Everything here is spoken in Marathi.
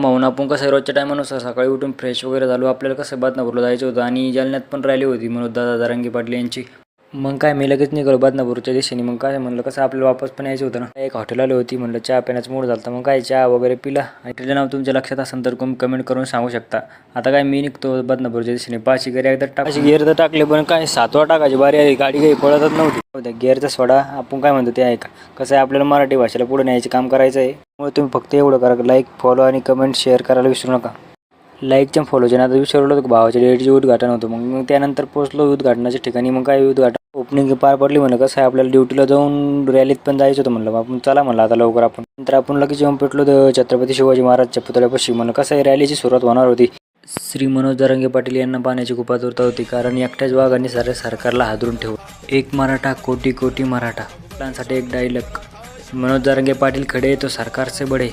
कामावून आपण कसं रोजच्या टायमानुसार सकाळी उठून फ्रेश वगैरे झालो. आपल्याला कसं बदनापूरला जायचं होतं आणि जालन्यात पण रॅली होती मनोजदादा जरांगे पाटील यांची. मग काय मी लगेच निघालो बदनापूरच्या दिशेने. मग काय म्हणलं कसं आपल्याला वापस पण यायचं होतं ना. एक हॉटेल आली होती, म्हणलं चहा पिण्याचा मूड झाला. मग काय चहा वगैरे पिला. हॉटेलचं नाव तुमच्या लक्षात असेल तर कमेंट करून सांगू शकता. आता काय मी निघतो बदनापूरच्या दिशेने. पाचशे गेअर एकदा पाचशे गेअर तर टाकले, पण काय 7वा टाकायची बारी आहे. गाडी काही पळतच नव्हती. गेअरचा सोडा आपण काय म्हणतो ते ऐका. कसं आहे आपल्याला मराठी भाषेला पुढे न्यायचे काम करायचं आहे. त्यामुळे तुम्ही फक्त एवढं करा, लाईक फॉलो आणि कमेंट शेअर करायला विसरू नका. लाईकच्या फॉलोच्या आता विचारलं होतं भावाच्या डेटचे उद्घाटन होतं. मग त्यानंतर पोहोचलो उद्घाटनाच्या ठिकाणी. मग काय उद्घाटन ओपनिंग पार पडली. म्हणलं कसं आहे आपल्याला ड्युटीला जाऊन रॅलीत पण जायचं होतं. म्हणलं आपण चला म्हणलं आता लवकर आपण. नंतर आपण लगेच येऊन भेटलो छत्रपती शिवाजी महाराजच्या पुतळ्यापाशी. म्हणलं कसं आहे रॅलीची सुरुवात होणार होती. श्री मनोज जरांगे पाटील यांना पाण्याची खूप आतुरता होती, कारण एकट्याच वाघांनी साऱ्या सरकारला हादरून ठेवलं. एक मराठा कोटी कोटी मराठा. मुलांसाठी एक डायलॉग. मनोज जरांगे पाटील खडे तो सरकार से बडे.